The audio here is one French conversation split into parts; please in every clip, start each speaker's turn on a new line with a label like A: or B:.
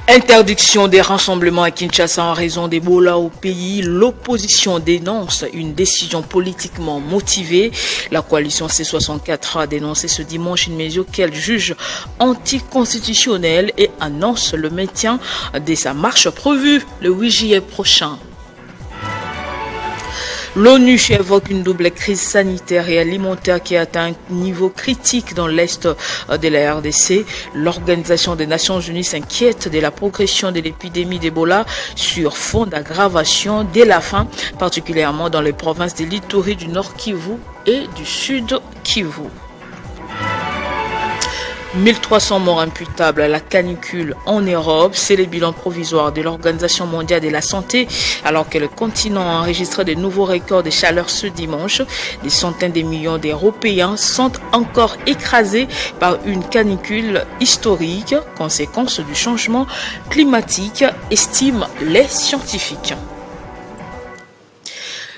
A: Interdiction des rassemblements à Kinshasa en raison d'Ebola au pays. L'opposition dénonce une décision politiquement motivée. La coalition C64 a dénoncé ce dimanche une mesure qu'elle juge anticonstitutionnelle et annonce le maintien de sa marche prévue le 8 juillet prochain. L'ONU évoque une double crise sanitaire et alimentaire qui atteint un niveau critique dans l'est de la RDC. L'Organisation des Nations Unies s'inquiète de la progression de l'épidémie d'Ebola sur fond d'aggravation dès la fin, particulièrement dans les provinces de l'Ituri, du Nord Kivu et du Sud Kivu. 1300 morts imputables à la canicule en Europe, c'est le bilan provisoire de l'Organisation mondiale de la santé, alors que le continent a enregistré de nouveaux records de chaleur ce dimanche. Des centaines de millions d'Européens sont encore écrasés par une canicule historique, conséquence du changement climatique, estiment les scientifiques.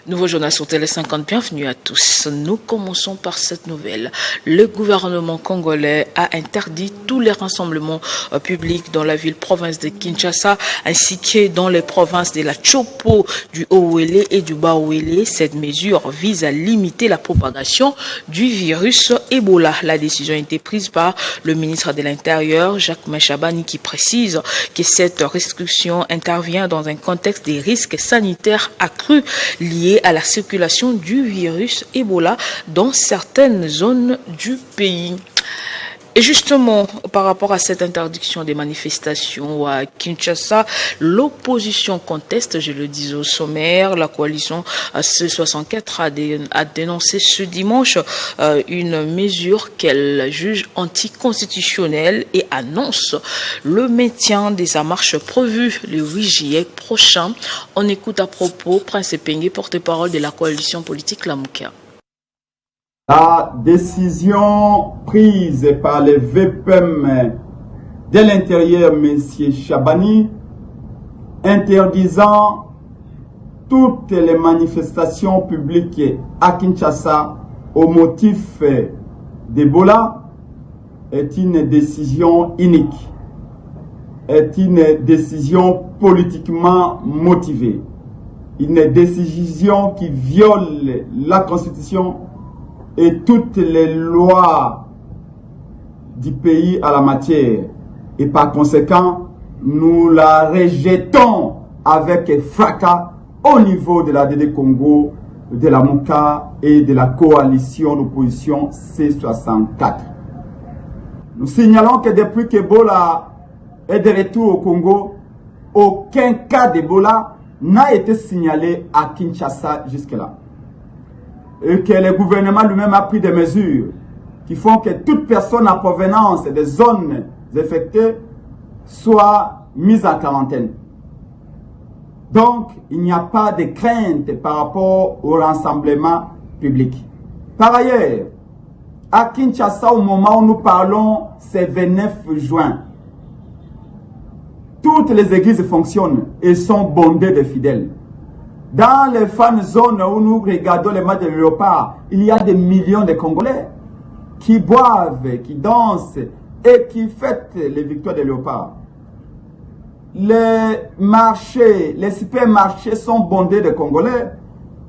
A: Nouveau journal sur Télé 50, bienvenue à tous. Nous commençons par cette nouvelle. Le gouvernement congolais a interdit tous les rassemblements publics dans la ville-province de Kinshasa ainsi que dans les provinces de la Chopo, du Haut-Ouélé et du Bas-Ouélé. Cette mesure vise à limiter la propagation du virus Ebola. La décision a été prise par le ministre de l'Intérieur, Jacques Machabani, qui précise que cette restriction intervient dans un contexte des risques sanitaires accrus liés à la circulation du virus Ebola dans certaines zones du pays. Et justement, par rapport à cette interdiction des manifestations à Kinshasa, l'opposition conteste, je le disais au sommaire, la coalition C64 a dénoncé ce dimanche une mesure qu'elle juge anticonstitutionnelle et annonce le maintien de sa marche prévue le 8 juillet prochain. On écoute à propos Prince Pengue, porte-parole de la coalition politique Lamouka.
B: La décision prise par le VPM de l'Intérieur, M. Chabani, interdisant toutes les manifestations publiques à Kinshasa au motif d'Ebola, est une décision unique, est une décision politiquement motivée, une décision qui viole la Constitution et toutes les lois du pays à la matière. Et par conséquent, nous la rejetons avec fracas au niveau de la DD Congo, de la MOUCA et de la coalition d'opposition C64. Nous signalons que depuis qu'Ebola est de retour au Congo, aucun cas d'Ebola n'a été signalé à Kinshasa jusque-là. Et que le gouvernement lui-même a pris des mesures qui font que toute personne en provenance des zones affectées soit mise en quarantaine. Donc, il n'y a pas de crainte par rapport au rassemblement public. Par ailleurs, à Kinshasa, au moment où nous parlons, c'est 29 juin. Toutes les églises fonctionnent et sont bondées de fidèles. Dans les fan zones où nous regardons les matchs de Léopard, il y a des millions de Congolais qui boivent, qui dansent et qui fêtent les victoires de Léopard. Les marchés, les supermarchés sont bondés de Congolais.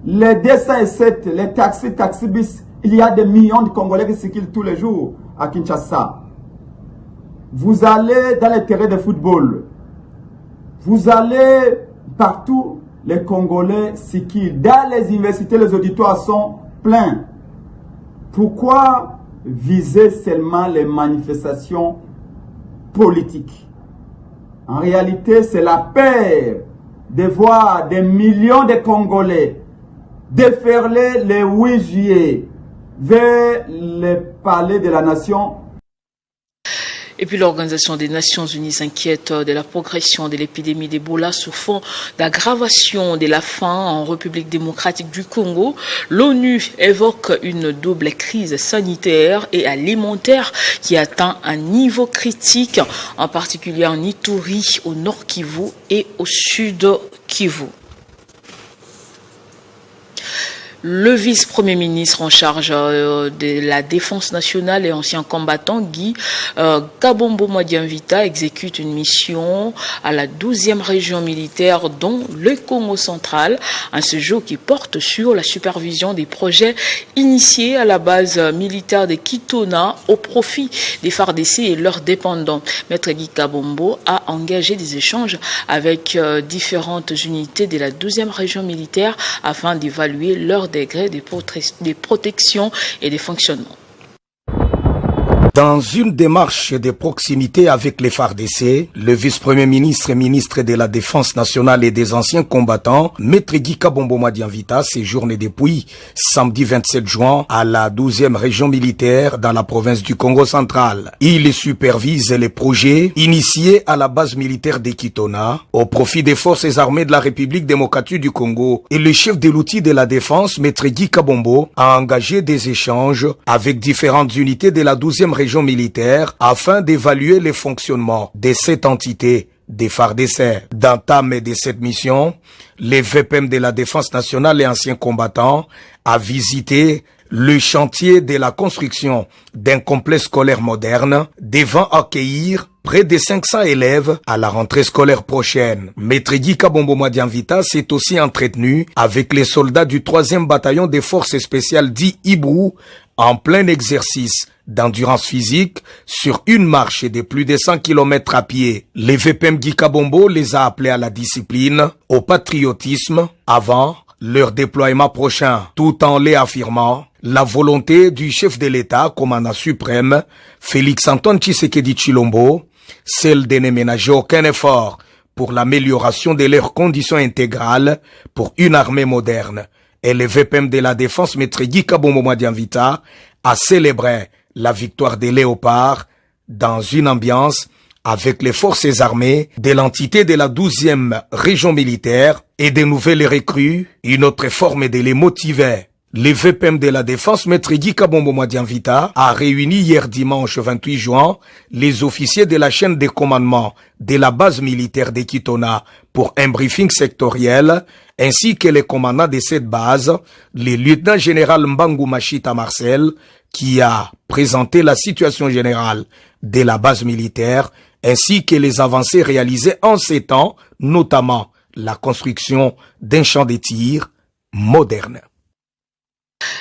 B: Les 207, les taxis-bis, il y a des millions de Congolais qui circulent tous les jours à Kinshasa. Vous allez dans les terrains de football, vous allez partout. Les Congolais circulent. Dans les universités, les auditoires sont pleins. Pourquoi viser seulement les manifestations politiques? En réalité, c'est la peur de voir des millions de Congolais déferler le 8 juillet vers le palais de la nation.
A: Et puis l'Organisation des Nations Unies s'inquiète de la progression de l'épidémie d'Ebola sur fond d'aggravation de la faim en République démocratique du Congo. L'ONU évoque une double crise sanitaire et alimentaire qui atteint un niveau critique, en particulier en Ituri, au Nord Kivu et au Sud Kivu. Le vice-premier ministre en charge de la défense nationale et ancien combattant Guy Kabombo Madianvita exécute une mission à la 12e région militaire dont le Congo central, un séjour qui porte sur la supervision des projets initiés à la base militaire de Kitona au profit des FARDC et leurs dépendants. Maître Guy Kabombo a engagé des échanges avec différentes unités de la 12e région militaire afin d'évaluer leur degré de protection et de fonctionnement.
C: Dans une démarche de proximité avec les FARDC, le vice-premier ministre et ministre de la Défense nationale et des anciens combattants, Maître Guy Kabombo Madianvita, séjourne depuis samedi 27 juin à la 12e région militaire dans la province du Congo central. Il supervise les projets initiés à la base militaire de Kitona au profit des forces armées de la République démocratique du Congo, et le chef de l'outil de la défense, Maître Guy Kabombo, a engagé des échanges avec différentes unités de la 12e région militaire afin d'évaluer le fonctionnement de cette entité des FARDC. D'entame de cette mission, le VPM de la Défense nationale et anciens combattants a visité le chantier de la construction d'un complexe scolaire moderne devant accueillir près de 500 élèves à la rentrée scolaire prochaine. Maître Guy Kabombo Madianvita s'est aussi entretenu avec les soldats du 3e bataillon des forces spéciales dit Ibrou en plein exercice d'endurance physique sur une marche de plus de 100 km à pied. Les VPM Guy Kabombo les a appelés à la discipline, au patriotisme avant leur déploiement prochain, tout en les affirmant la volonté du chef de l'État, commandant suprême, Félix-Antoine Tshisekedi Tshilombo, celle de ne ménager aucun effort pour l'amélioration de leurs conditions intégrales pour une armée moderne. Et le VPM de la Défense, Maître Guy Kabombo Madianvita, a célébré la victoire des Léopards dans une ambiance avec les forces armées de l'entité de la 12e région militaire et des nouvelles recrues, une autre forme de les motiver. Le VPM de la Défense, Maître Guy Kabombo Madianvita, a réuni hier dimanche 28 juin les officiers de la chaîne de commandement de la base militaire de Kitona pour un briefing sectoriel, ainsi que les commandants de cette base, le lieutenant-général Mbangu Machita Marcel, qui a présenté la situation générale de la base militaire, ainsi que les avancées réalisées en ces temps, notamment la construction d'un champ de tir moderne.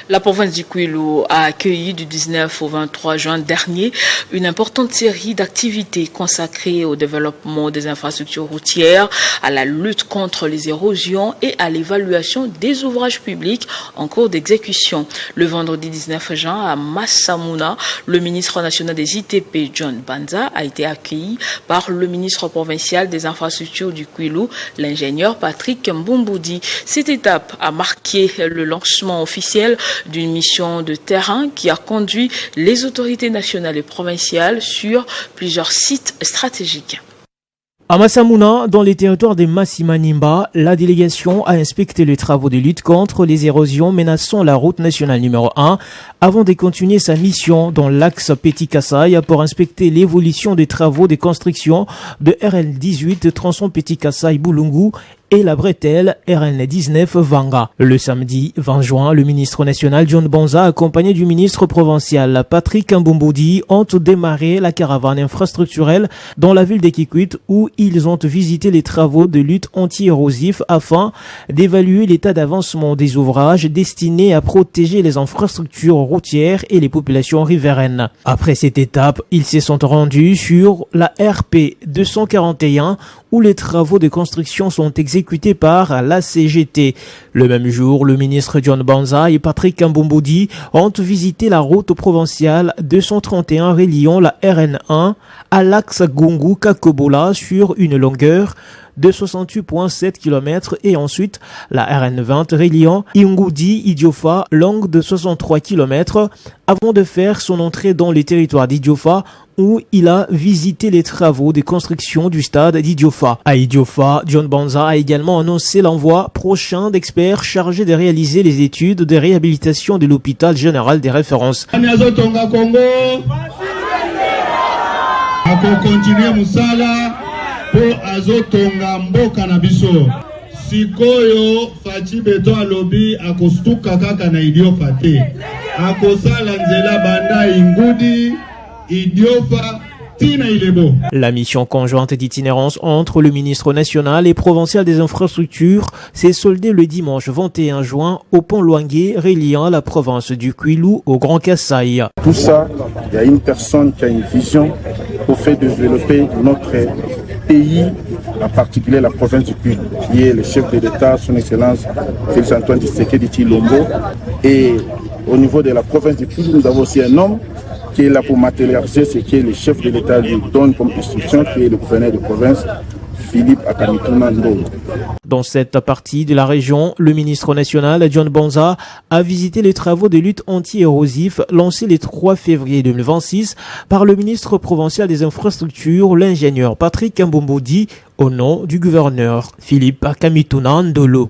A: La province du Kwilu a accueilli du 19 au 23 juin dernier une importante série d'activités consacrées au développement des infrastructures routières, à la lutte contre les érosions et à l'évaluation des ouvrages publics en cours d'exécution. Le vendredi 19 juin à Massamouna, le ministre national des ITP, John Banza, a été accueilli par le ministre provincial des infrastructures du Kwilu, l'ingénieur Patrick Mbumboudi. Cette étape a marqué le lancement officiel d'une mission de terrain qui a conduit les autorités nationales et provinciales sur plusieurs sites stratégiques.
D: À Massamouna, dans les territoires de Massimanimba, la délégation a inspecté les travaux de lutte contre les érosions menaçant la route nationale numéro 1 avant de continuer sa mission dans l'axe Petit Kasaï pour inspecter l'évolution des travaux de construction de RN18 tronçon Petit Kasaï Boulungu et la bretelle RN19 Vanga. Le samedi 20 juin, le ministre national John Banza, accompagné du ministre provincial Patrick Mbumboudi, ont démarré la caravane infrastructurelle dans la ville de Kikwit où ils ont visité les travaux de lutte anti-érosif afin d'évaluer l'état d'avancement des ouvrages destinés à protéger les infrastructures routières et les populations riveraines. Après cette étape, ils se sont rendus sur la RP 241 où les travaux de construction sont exécutés par la CGT. Le même jour, le ministre John Banza et Patrick Mbumboudi ont visité la route provinciale 231 reliant la RN1 à l'axe Gungu-Kakobola sur une longueur de 68,7 km et ensuite la RN20 reliant Ingudi-Idiofa, longue de 63 km, avant de faire son entrée dans les territoires d'Idiofa où il a visité les travaux de construction du stade d'Idiofa. À Idiofa, John Banza a également annoncé l'envoi prochain d'experts chargés de réaliser les études de réhabilitation de l'hôpital général des références.
E: Sikoyo Fachi Beto alobi akostuka kaka na idiofa te. Akosala nzela banda ingudi idiofa.
D: La mission conjointe d'itinérance entre le ministre national et provincial des infrastructures s'est soldée le dimanche 21 juin au pont Luangue reliant la province du Kwilu au Grand Kasaï.
F: Tout ça, il y a une personne qui a une vision pour faire développer notre pays, en particulier la province du Kwilu, qui est le chef de l'État, son Excellence Félix Antoine Tshisekedi Tshilombo. Et au niveau de la province du Kwilu, nous avons aussi un homme qui est là pour matérialiser ce que le chef de l'État lui donne comme instruction, qui est le gouverneur de province, Philippe Akamituna Ndolo.
D: Dans cette partie de la région, le ministre national, John Bonza, a visité les travaux de lutte anti-érosif lancés le 3 février 2026 par le ministre provincial des infrastructures, l'ingénieur Patrick Mbomboudi, au nom du gouverneur Philippe Akamituna Ndolo.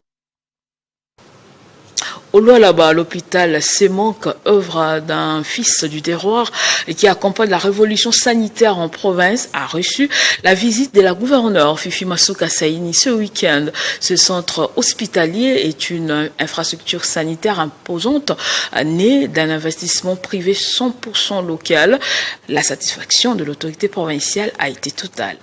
A: Au Lualaba, l'hôpital Semank, œuvre d'un fils du terroir qui accompagne la révolution sanitaire en province, a reçu la visite de la gouverneure Fifi Masuka Saini ce week-end. Ce centre hospitalier est une infrastructure sanitaire imposante, née d'un investissement privé 100% local. La satisfaction de l'autorité provinciale a été totale.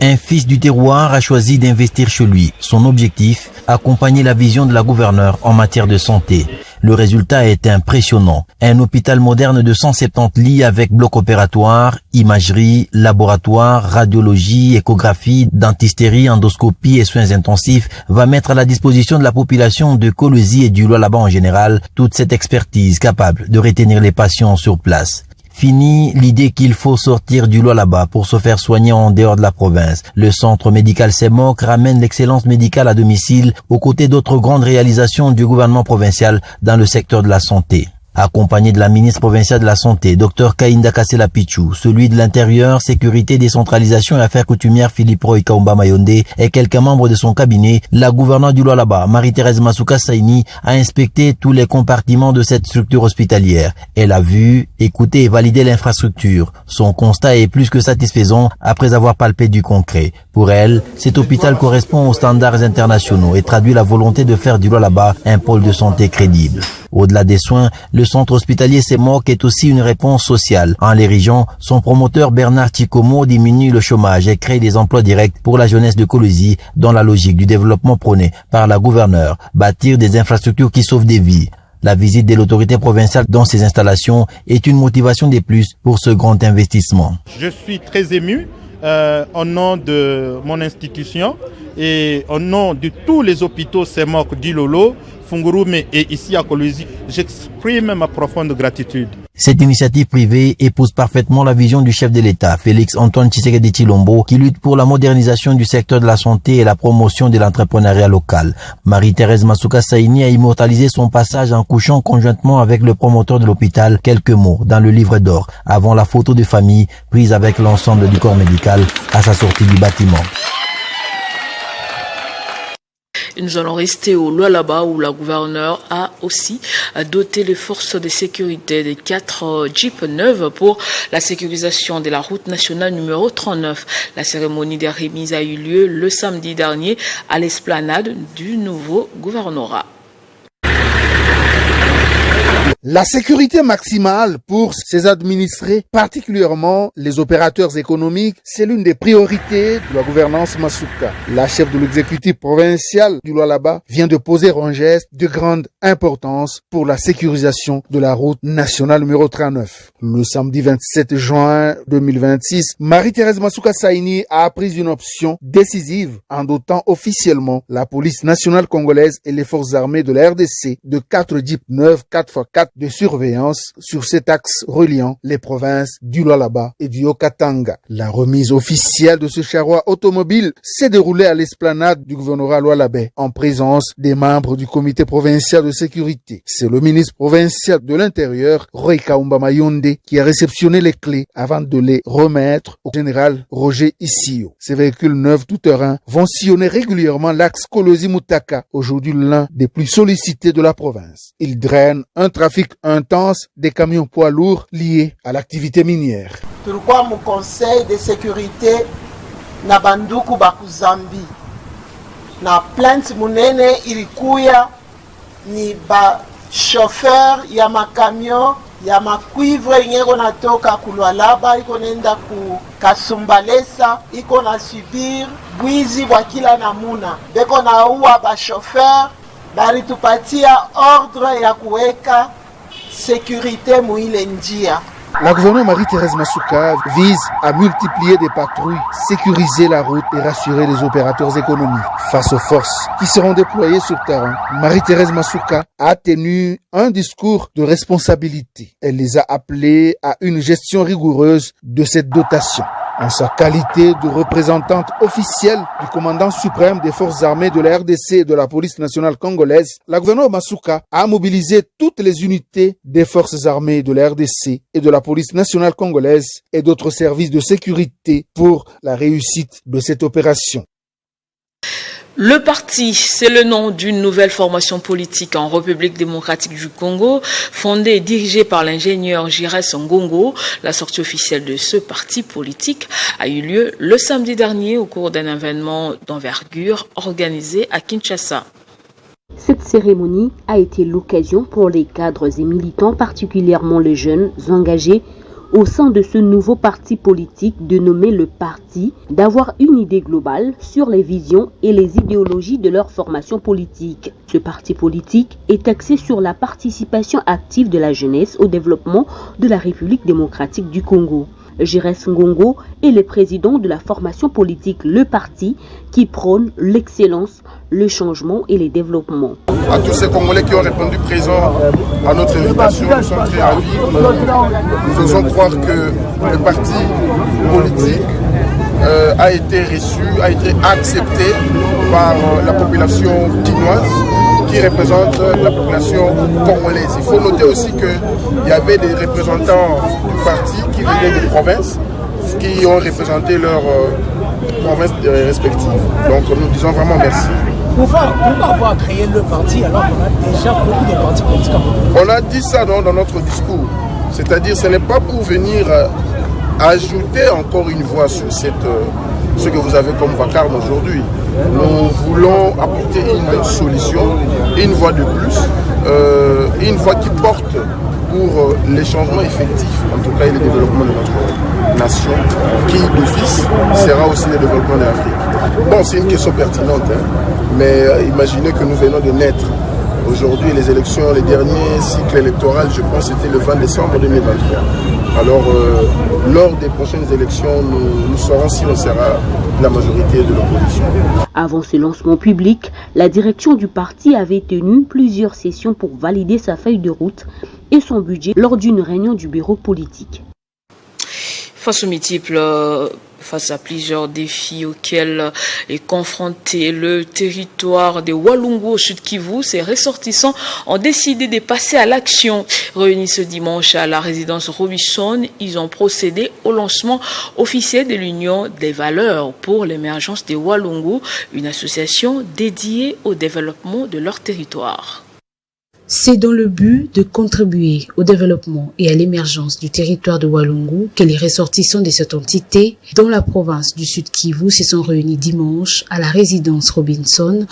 G: Un fils du terroir a choisi d'investir chez lui. Son objectif, accompagner la vision de la gouverneure en matière de santé. Le résultat est impressionnant. Un hôpital moderne de 170 lits avec bloc opératoire, imagerie, laboratoire, radiologie, échographie, dentisterie, endoscopie et soins intensifs va mettre à la disposition de la population de Kolwezi et du Lualaba en général toute cette expertise capable de retenir les patients sur place. Fini l'idée qu'il faut sortir du Lualaba pour se faire soigner en dehors de la province. Le centre médical Semank ramène l'excellence médicale à domicile aux côtés d'autres grandes réalisations du gouvernement provincial dans le secteur de la santé. Accompagné de la ministre provinciale de la Santé, Dr Kainda Kasela Pichou, celui de l'Intérieur, Sécurité, Décentralisation et Affaires coutumières Philippe Roy Kaumba Mayonde et quelques membres de son cabinet, la gouverneure du Lualaba, Marie-Thérèse Masuka Saini, a inspecté tous les compartiments de cette structure hospitalière. Elle a vu, écouté et validé l'infrastructure. Son constat est plus que satisfaisant après avoir palpé du concret. Pour elle, cet hôpital correspond aux standards internationaux et traduit la volonté de faire du Lualaba un pôle de santé crédible. Au-delà des soins, le centre hospitalier Semank est aussi une réponse sociale. En l'érigeant, son promoteur Bernard Chikomo diminue le chômage et crée des emplois directs pour la jeunesse de Kolwezi dans la logique du développement prôné par la gouverneure, bâtir des infrastructures qui sauvent des vies. La visite de l'autorité provinciale dans ces installations est une motivation de plus pour ce grand investissement.
E: Je suis très ému au nom de mon institution et au nom de tous les hôpitaux Semank d'Ilolo, Fungurume et ici à Kolwezi, j'exprime ma profonde gratitude.
G: Cette initiative privée épouse parfaitement la vision du chef de l'État, Félix Antoine Tshisekedi Tshilombo, qui lutte pour la modernisation du secteur de la santé et la promotion de l'entrepreneuriat local. Marie-Thérèse Masuka Saini a immortalisé son passage en couchant conjointement avec le promoteur de l'hôpital quelques mots dans le livre d'or, avant la photo de famille prise avec l'ensemble du corps médical à sa sortie du bâtiment.
A: Nous allons rester au Lualaba où la gouverneure a aussi doté les forces de sécurité de 4 jeeps neuves pour la sécurisation de la route nationale numéro 39. La cérémonie des remises a eu lieu le samedi dernier à l'esplanade du nouveau gouvernorat.
H: La sécurité maximale pour ses administrés, particulièrement les opérateurs économiques, c'est l'une des priorités de la gouvernance Masuka. La chef de l'exécutif provincial du Lualaba vient de poser un geste de grande importance pour la sécurisation de la route nationale numéro 39. Le samedi 27 juin 2026, Marie-Thérèse Masuka Saini a pris une option décisive en dotant officiellement la police nationale congolaise et les forces armées de la RDC de 4 jeeps neufs 4x4 de surveillance sur cet axe reliant les provinces du Lualaba et du Haut-Katanga. La remise officielle de ce charroi automobile s'est déroulée à l'esplanade du gouvernorat lualabais en présence des membres du comité provincial de sécurité. C'est le ministre provincial de l'Intérieur, Roy Kaumba Mayonde, qui a réceptionné les clés avant de les remettre au général Roger Issio. Ces véhicules neufs tout-terrain vont sillonner régulièrement l'axe Kolwezi-Mutaka, aujourd'hui l'un des plus sollicités de la province. Ils drainent un trafic intense des camions poids lourds liés à l'activité minière.
I: Pourquoi mon conseil de sécurité na banduku bakuzambi. Na plainte munene ilikuya ni ba chauffeur ya makamion ya makuivre ingeko natoka kulwalaba iko nenda ku Kasumbalesa iko na subir bwizi bwa kila namuna. Beko na uwa ba chauffeur bari tupatia ordre ya kuweka sécurité muile njia.
H: La gouverneure Marie-Thérèse Masuka vise à multiplier des patrouilles, sécuriser la route et rassurer les opérateurs économiques face aux forces qui seront déployées sur terrain. Marie-Thérèse Masuka a tenu un discours de responsabilité. Elle les a appelés à une gestion rigoureuse de cette dotation. En sa qualité de représentante officielle du commandant suprême des forces armées de la RDC et de la police nationale congolaise, la gouverneure Masuka a mobilisé toutes les unités des forces armées de la RDC et de la police nationale congolaise et d'autres services de sécurité pour la réussite de cette opération.
A: Le parti, c'est le nom d'une nouvelle formation politique en République démocratique du Congo, fondée et dirigée par l'ingénieur Giresse Ngongo. La sortie officielle de ce parti politique a eu lieu le samedi dernier au cours d'un événement d'envergure organisé à Kinshasa.
J: Cette cérémonie a été l'occasion pour les cadres et militants, particulièrement les jeunes engagés au sein de ce nouveau parti politique dénommé le parti, d'avoir une idée globale sur les visions et les idéologies de leur formation politique. Ce parti politique est axé sur la participation active de la jeunesse au développement de la République démocratique du Congo. Giresse Ngongo est le président de la formation politique Le Parti qui prône l'excellence, le changement et les développements.
F: À tous ces Congolais qui ont répondu présent à notre invitation, nous sommes très ravis. Nous osons croire que le parti politique a été reçu, a été accepté par la population quinoise qui représente la population congolaise. Il faut noter aussi qu'il y avait des représentants du parti qui venaient de provinces, qui ont représenté leurs provinces respectives. Donc nous disons vraiment merci.
K: Pourquoi avoir créé le parti alors qu'on a déjà beaucoup de partis politiques?
F: On a dit ça dans notre discours. C'est-à-dire ce n'est pas pour venir ajouter encore une voix sur ce que vous avez comme vacarme aujourd'hui. Nous voulons apporter une solution, une voix de plus, une voix qui porte pour les changements effectifs, en tout cas et le développement de notre nation, qui d'office sera aussi le développement de l'Afrique. Bon, c'est une question pertinente, mais imaginez que nous venons de naître. Aujourd'hui, les élections, les derniers cycles électoraux, je pense, c'était le 20 décembre 2023. Alors, lors des prochaines élections, nous saurons si on sera la majorité de l'opposition.
J: Avant ce lancement public, la direction du parti avait tenu plusieurs sessions pour valider sa feuille de route et son budget lors d'une réunion du bureau politique.
A: Face à plusieurs défis auxquels est confronté le territoire de Walungu au Sud Kivu, ses ressortissants ont décidé de passer à l'action. Réunis ce dimanche à la résidence Robinson, ils ont procédé au lancement officiel de l'Union des valeurs pour l'émergence de Walungu, une association dédiée au développement de leur territoire.
L: C'est dans le but de contribuer au développement et à l'émergence du territoire de Walungu que les ressortissants de cette entité dans la province du Sud Kivu se sont réunis dimanche à la résidence Robinson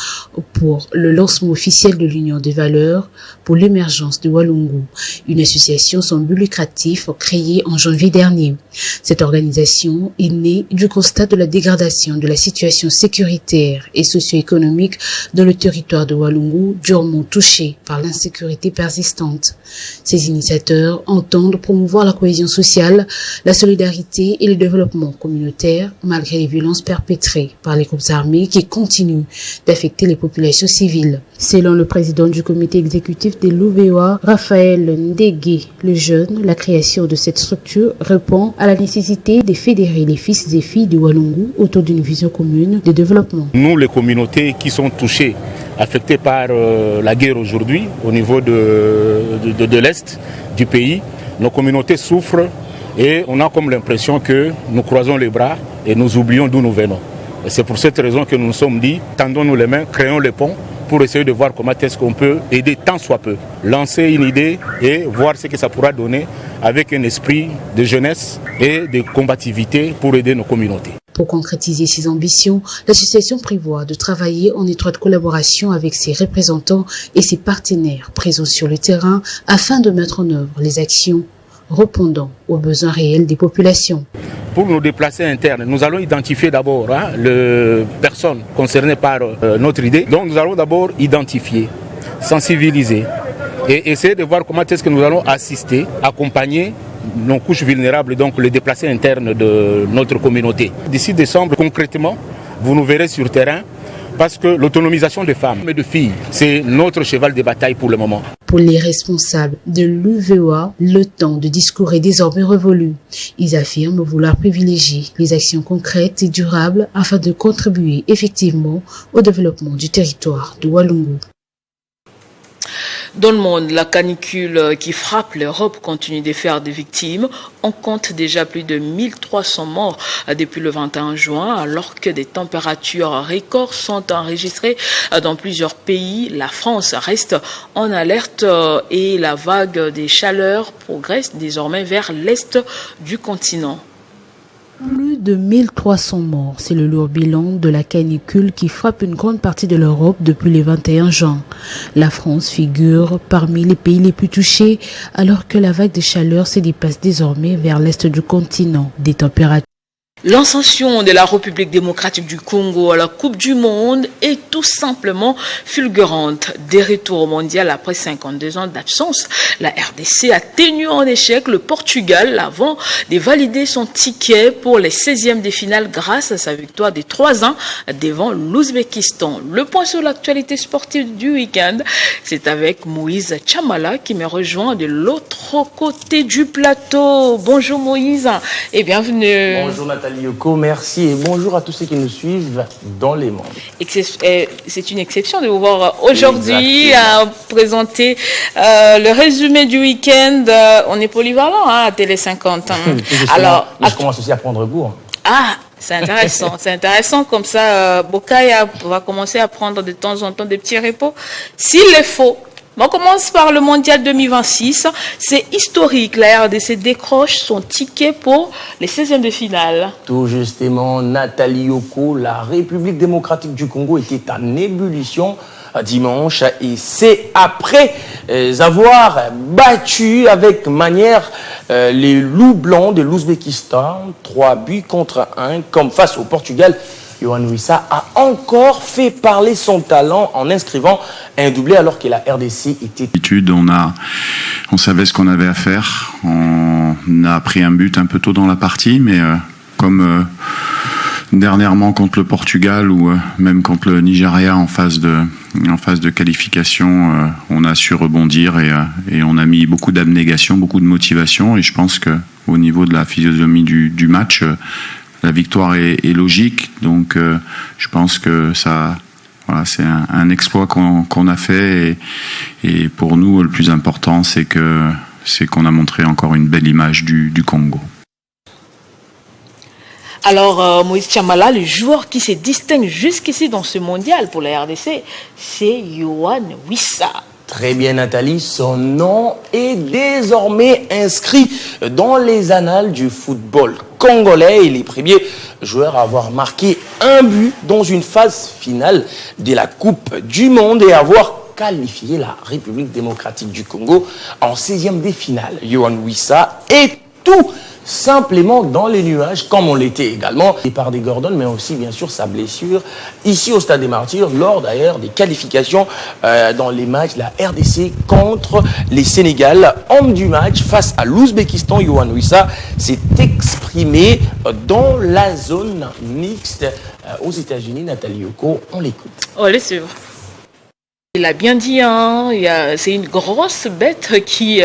L: pour le lancement officiel de l'Union des valeurs pour l'émergence de Walungu, une association sans but lucratif créée en janvier dernier. Cette organisation est née du constat de la dégradation de la situation sécuritaire et socio-économique dans le territoire de Walungu, durement touché par l'insécurité persistante. Ces initiateurs entendent promouvoir la cohésion sociale, la solidarité et le développement communautaire malgré les violences perpétrées par les groupes armés qui continuent d'affecter les populations civiles. Selon le président du comité exécutif de l'UVOA, Raphaël Ndege, le jeune, la création de cette structure répond à la nécessité de fédérer les fils et filles de Walungu autour d'une vision commune de développement.
M: Nous, les communautés qui sont touchées, affectées par la guerre aujourd'hui au niveau de l'Est du pays, nos communautés souffrent et on a comme l'impression que nous croisons les bras et nous oublions d'où nous venons. Et c'est pour cette raison que nous nous sommes dit, tendons-nous les mains, créons les ponts pour essayer de voir comment est-ce qu'on peut aider tant soit peu. Lancer une idée et voir ce que ça pourra donner avec un esprit de jeunesse et de combativité pour aider nos communautés.
L: Pour concrétiser ses ambitions, l'association prévoit de travailler en étroite collaboration avec ses représentants et ses partenaires présents sur le terrain afin de mettre en œuvre les actions répondant aux besoins réels des populations.
M: Pour nos déplacés internes, nous allons identifier d'abord les personnes concernées par notre idée. Donc nous allons d'abord identifier, sensibiliser et essayer de voir comment est-ce que nous allons assister, accompagner nos couches vulnérables, donc les déplacés internes de notre communauté. D'ici décembre, concrètement, vous nous verrez sur terrain parce que l'autonomisation des femmes et de filles, c'est notre cheval de bataille pour le moment.
L: Pour les responsables de l'UVOA, le temps de discours est désormais révolu. Ils affirment vouloir privilégier les actions concrètes et durables afin de contribuer effectivement au développement du territoire de Walungu.
A: Dans le monde, la canicule qui frappe l'Europe continue de faire des victimes. On compte déjà plus de 1300 morts depuis le 21 juin, alors que des températures records sont enregistrées dans plusieurs pays. La France reste en alerte et la vague des chaleurs progresse désormais vers l'est du continent.
L: Plus de 1300 morts, c'est le lourd bilan de la canicule qui frappe une grande partie de l'Europe depuis le 21 juin. La France figure parmi les pays les plus touchés alors que la vague de chaleur se déplace désormais vers l'est du continent. Des températures.
A: L'ascension de la République démocratique du Congo à la Coupe du Monde est tout simplement fulgurante. Des retours mondiaux après 52 ans d'absence, la RDC a tenu en échec le Portugal avant de valider son ticket pour les 16e de finale grâce à sa victoire de 3-1 devant l'Ouzbékistan. Le point sur l'actualité sportive du week-end, c'est avec Moïse Chamala qui me rejoint de l'autre côté du plateau. Bonjour Moïse et bienvenue.
N: Bonjour Nathalie Yoko, merci et bonjour à tous ceux qui nous suivent dans les mondes.
A: C'est une exception de vous voir aujourd'hui à présenter le résumé du week-end. On est polyvalent à Télé 50.
N: Alors, je commence aussi à prendre goût.
A: Ah, c'est intéressant. C'est intéressant comme ça. Bokaya va commencer à prendre de temps en temps des petits repos. S'il est faux. On commence par le mondial 2026. C'est historique. La RDC décroche son ticket pour les 16e de finale.
N: Tout justement, Nathalie Yoko, la République démocratique du Congo était en ébullition dimanche et c'est après avoir battu avec manière les loups blancs de l'Ouzbékistan, 3-1 comme face au Portugal. Yohan Wissa a encore fait parler son talent en inscrivant un doublé alors que la RDC était...
O: On savait ce qu'on avait à faire. On a pris un but un peu tôt dans la partie, mais comme dernièrement contre le Portugal ou même contre le Nigeria en phase de qualification, on a su rebondir et on a mis beaucoup d'abnégation, beaucoup de motivation. Et je pense qu'au niveau de la physionomie du match... La victoire est logique, donc je pense que c'est un exploit qu'on a fait et pour nous le plus important c'est qu'on a montré encore une belle image du Congo.
A: Alors Moïse Chamala, le joueur qui se distingue jusqu'ici dans ce mondial pour la RDC, c'est Yohan Wissa.
N: Très bien Nathalie, son nom est désormais inscrit dans les annales du football congolais et les premiers joueurs à avoir marqué un but dans une phase finale de la Coupe du Monde et avoir qualifié la République démocratique du Congo en 16e des finales. Yohan Wissa est tout simplement dans les nuages, comme on l'était également, et par des Gordon, mais aussi bien sûr sa blessure ici au Stade des Martyrs, lors d'ailleurs des qualifications dans les matchs de la RDC contre les Sénégal. Homme du match face à l'Ouzbékistan, Yohan Wissa s'est exprimé dans la zone mixte aux États-Unis. Nathalie Yoko, on l'écoute.
A: On les suivre. Il a bien dit, hein, c'est une grosse bête qui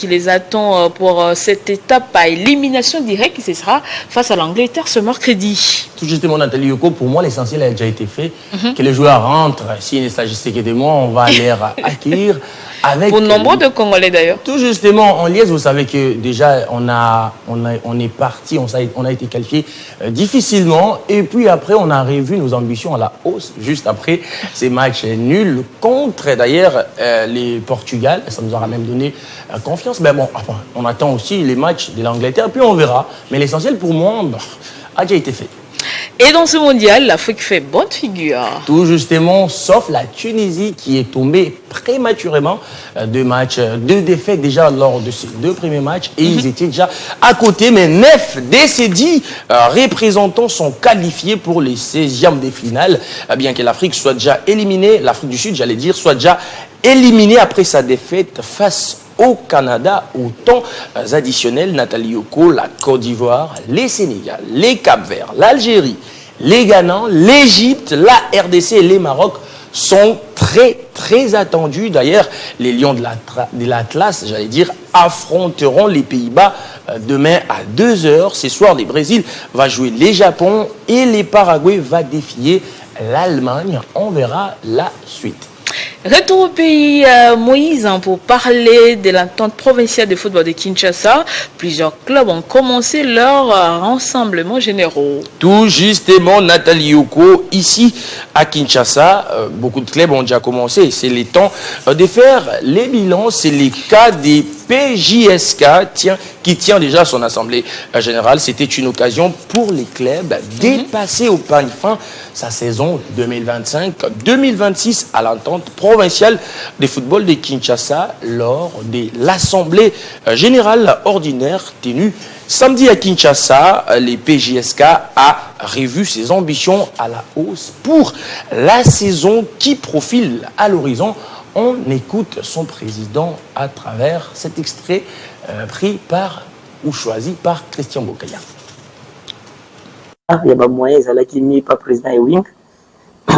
A: les attend pour cette étape à élimination directe qui se sera face à l'Angleterre ce mercredi.
N: Tout justement, Nathalie Yoko, pour moi, l'essentiel a déjà été fait. Que les joueurs rentrent. S'il ne s'agissait que de moi, on va les accueillir. Avec
A: pour nombre de Congolais d'ailleurs.
N: Tout justement, en liesse, vous savez que déjà, on est parti, on a été qualifié difficilement. Et puis après, on a revu nos ambitions à la hausse, juste après ces matchs nuls contre d'ailleurs les Portugal. Ça nous aura même donné confiance. Mais bon, enfin, on attend aussi les matchs de l'Angleterre, puis on verra. Mais l'essentiel pour moi, a déjà été fait.
A: Et dans ce mondial, l'Afrique fait bonne figure.
N: Tout justement, sauf la Tunisie qui est tombée prématurément. Deux défaites déjà lors de ces 2 premiers matchs. Et ils étaient déjà à côté. Mais 9 de ces 10 représentants sont qualifiés pour les 16e de finale. Bien que l'Afrique soit déjà éliminée, l'Afrique du Sud, j'allais dire, soit déjà éliminée après sa défaite face au Canada au temps additionnel. Nathalie Yoko, la Côte d'Ivoire, les Sénégal, les Cap-Vert, l'Algérie, les Ghana, l'Égypte, la RDC et les Maroc sont très attendus. D'ailleurs, les Lions de l'Atlas, j'allais dire, affronteront les Pays-Bas demain à 2h. Ce soir, le Brésil va jouer les Japon et les Paraguay va défier l'Allemagne. On verra la suite.
A: Retour au pays, Moïse, pour parler de l'entente provinciale de football de Kinshasa. Plusieurs clubs ont commencé leurs rassemblements généraux.
N: Tout justement, Nathalie Yoko, ici à Kinshasa, beaucoup de clubs ont déjà commencé. C'est le temps de faire les bilans. C'est le cas des PJSK qui tient déjà son assemblée générale. C'était une occasion pour les clubs dépasser au peigne fin sa saison 2025-2026 à l'entente provinciale de football de Kinshasa lors de l'assemblée générale ordinaire tenue samedi à Kinshasa. Les PJSK a revu ses ambitions à la hausse pour la saison qui profile à l'horizon. On écoute son président à travers cet extrait pris par ou choisi par Christian Bokaya.
P: Il y a des moyens qui mis par le président Ewing.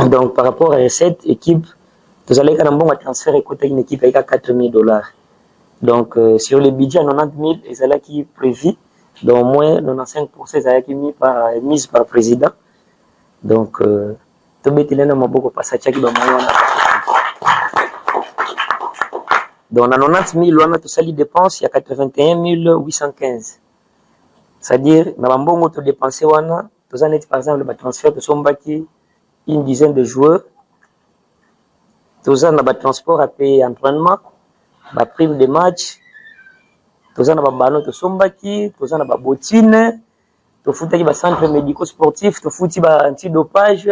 P: Donc par rapport à cette équipe, vous allez quand même transférer côté une équipe avec $4,000. Donc sur le budget 90 000, ils allaient qui prévu. Donc au moins 95% ils allaient qui mis mise par le président. Donc tout le monde a beaucoup passé à chaque moyen. Donc, on a 90 000, on a tout ça, les dépenses, il y a 81 815. C'est-à-dire, on a bon auto dépensé, on a, tout ça, par exemple, le transfert de Sombaki, une dizaine de joueurs. Tout ça, on a le transport à payer entraînement, la prime de match. Tout ça, on a le ballon de Sombaki, tout ça, on a la bottine, tout fout le centre médico-sportif, tout fout anti-dopage,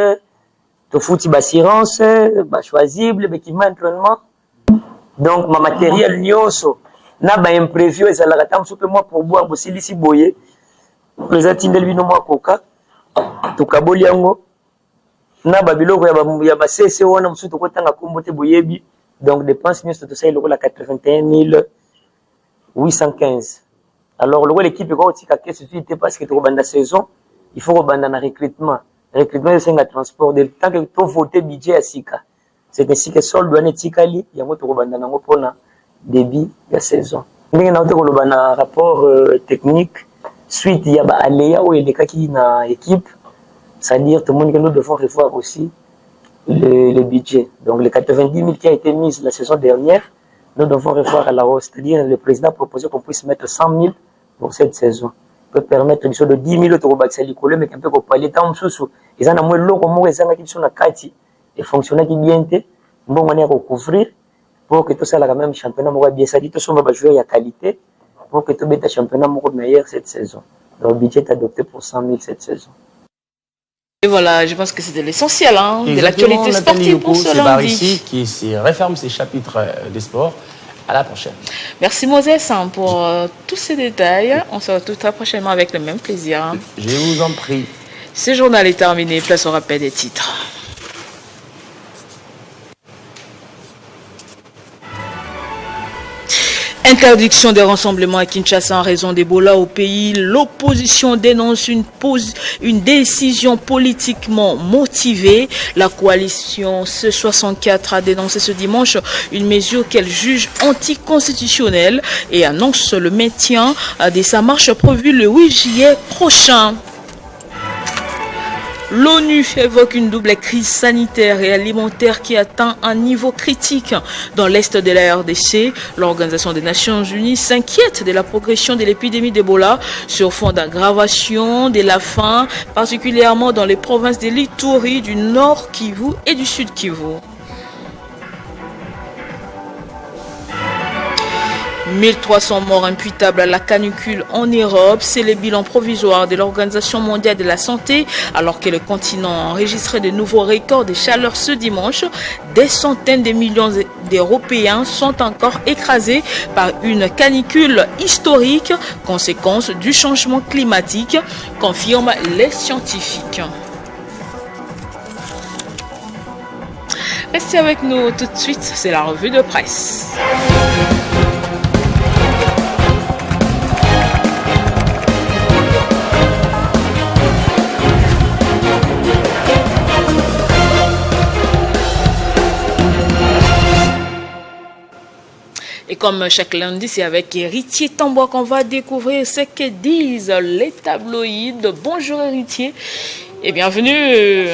P: tout fout l'assurance, choisible, l'équipement d'entraînement. Donc, ma matériel nyonso, na ba imprévu, et ça la ratam soupe moi pour boire, bossi lisi boye, présenter lui no moi coca, to kaboli yango, na ba biloko ya ba CC wana musuto ko tanga kombote boyebi, donc dépense nyonso tout ça il la 81 815. Alors, l'équipe est aussi qu'à suffit parce que tu la saison, il faut rebanda un recrutement. Recrutement, c'est un transport. De temps que tu voter budget à Sika. C'est ainsi que sol doit être Sikali, il y a un pour le début de la saison. Mais il y a un rapport technique. Suite, il y a Aléa où il y a qui dans l'équipe. C'est-à-dire tout le monde que nous devons revoir aussi le budget. Donc, les 90 000 qui a été mis la saison dernière, nous devons revoir à la hausse. C'est-à-dire le président a proposé qu'on puisse mettre 100 000 pour cette saison. Peut permettre une chose de 10 000 euros mais un peu pour parler tant sous. Ils en ont moins long comme ils ont qui sont à Kati et fonctionner qui bien été. Bon, on est à couvrir pour que tout ça, la même championnat, moi, bien ça dit, tout ça, on va jouer à qualité pour que tout le championnat soit meilleur cette saison. Donc, le budget est adopté pour 100 000 cette saison.
A: Et voilà, je pense que c'était l'essentiel de l'actualité sportive pour ce lundi.
N: C'est ici qui referme ces chapitres des sports. À la prochaine.
A: Merci Moses pour tous ces détails. On se retrouve très prochainement avec le même plaisir.
N: Je vous en prie.
A: Ce journal est terminé. Place au rappel des titres. Interdiction des rassemblements à Kinshasa en raison d'Ebola au pays. L'opposition dénonce une décision politiquement motivée. La coalition C64 a dénoncé ce dimanche une mesure qu'elle juge anticonstitutionnelle et annonce le maintien de sa marche prévue le 8 juillet prochain. L'ONU évoque une double crise sanitaire et alimentaire qui atteint un niveau critique dans l'est de la RDC. L'Organisation des Nations Unies s'inquiète de la progression de l'épidémie d'Ebola sur fond d'aggravation de la faim, particulièrement dans les provinces de l'Ituri, du Nord Kivu et du Sud Kivu. 1300 morts imputables à la canicule en Europe, c'est le bilan provisoire de l'Organisation mondiale de la santé, alors que le continent a enregistré de nouveaux records de chaleur ce dimanche. Des centaines de millions d'Européens sont encore écrasés par une canicule historique, conséquence du changement climatique, confirment les scientifiques. Restez avec nous tout de suite, c'est la revue de presse. Et comme chaque lundi, c'est avec Héritier Tambois qu'on va découvrir ce que disent les tabloïds. Bonjour Héritier et bienvenue.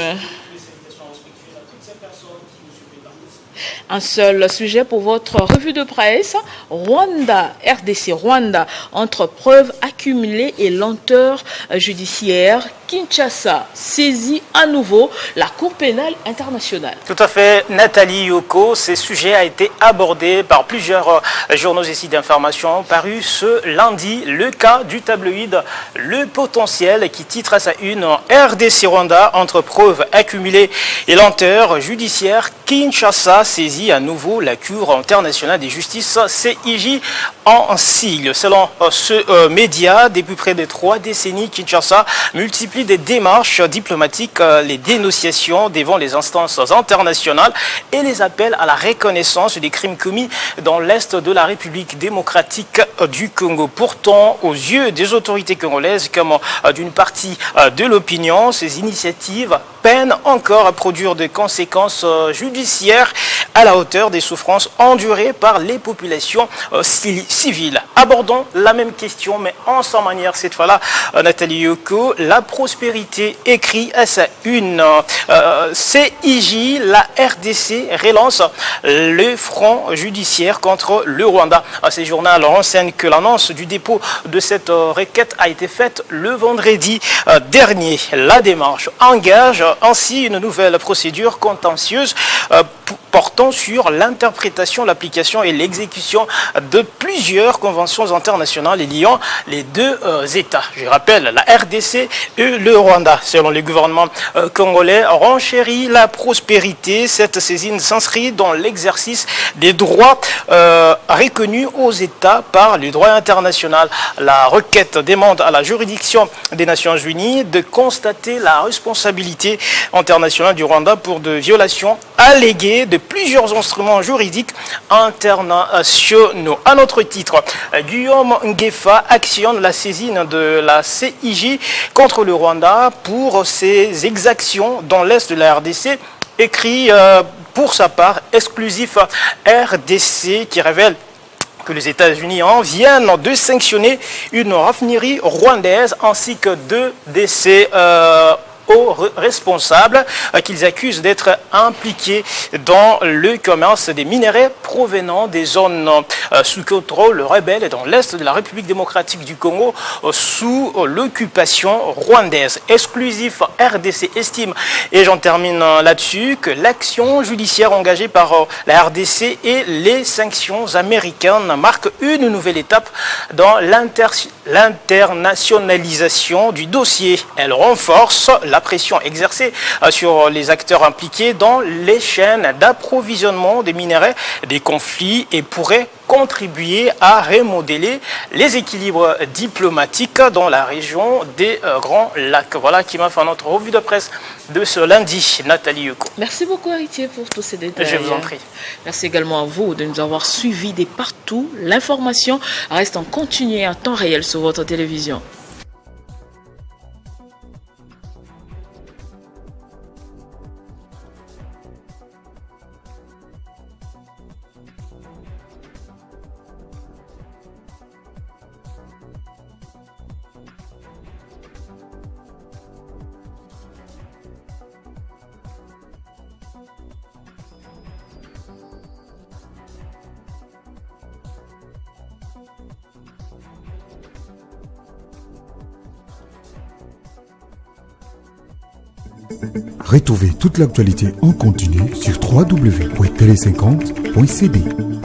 A: Un seul sujet pour votre revue de presse. RDC Rwanda, entre preuves accumulées et lenteur judiciaire. Kinshasa saisit à nouveau la Cour pénale internationale.
Q: Tout à fait, Nathalie Yoko. Ce sujet a été abordé par plusieurs journaux et sites d'information parus ce lundi. Le cas du tabloïd Le Potentiel qui titre à sa une RDC Rwanda, entre preuves accumulées et lenteur judiciaire. Kinshasa saisit à nouveau la Cour internationale de justice, CIJ en sigle. Selon ce média, depuis près de 3 décennies, Kinshasa multiplie des démarches diplomatiques, les dénonciations devant les instances internationales et les appels à la reconnaissance des crimes commis dans l'Est de la République démocratique du Congo. Pourtant, aux yeux des autorités congolaises comme d'une partie de l'opinion, ces initiatives peinent encore à produire des conséquences judiciaires à la hauteur des souffrances endurées par les populations civiles. Abordons la même question, mais en sans manière cette fois-là, Nathalie Yoko. La prospérité écrit à sa une. CIJ, la RDC relance le front judiciaire contre le Rwanda. Ces journaux renseignent que l'annonce du dépôt de cette requête a été faite le vendredi dernier. La démarche engage ainsi une nouvelle procédure contentieuse portant sur l'interprétation, l'application et l'exécution de plusieurs conventions internationales liant les deux États. Je rappelle, la RDC et le Rwanda. Selon le gouvernement congolais, renchérit la prospérité. Cette saisine s'inscrit dans l'exercice des droits reconnus aux États par le droit international. La requête demande à la juridiction des Nations Unies de constater la responsabilité internationale du Rwanda pour de violations alléguées de plusieurs instruments juridiques internationaux. À notre titre, Guillaume Ngefa actionne la saisine de la CIJ contre le Rwanda pour ses exactions dans l'Est de la RDC, écrit pour sa part exclusif RDC qui révèle que les États-Unis viennent de sanctionner une raffinerie rwandaise ainsi que 2 de ses aux responsables qu'ils accusent d'être impliqués dans le commerce des minerais provenant des zones sous contrôle rebelle dans l'Est de la République démocratique du Congo sous l'occupation rwandaise. Exclusif RDC estime, et j'en termine là-dessus, que l'action judiciaire engagée par la RDC et les sanctions américaines marquent une nouvelle étape dans l'internationalisation du dossier. Elle renforce la pression exercée sur les acteurs impliqués dans les chaînes d'approvisionnement des minerais des conflits et pourrait contribuer à remodeler les équilibres diplomatiques dans la région des Grands Lacs. Voilà qui m'a fait notre revue de presse de ce lundi. Nathalie Yoko.
A: Merci beaucoup Héritier pour tous ces détails.
Q: Je vous en prie.
A: Merci également à vous de nous avoir suivis de partout. L'information reste en continu et en temps réel sur votre télévision.
R: Retrouvez toute l'actualité en continu sur www.tele50.cd.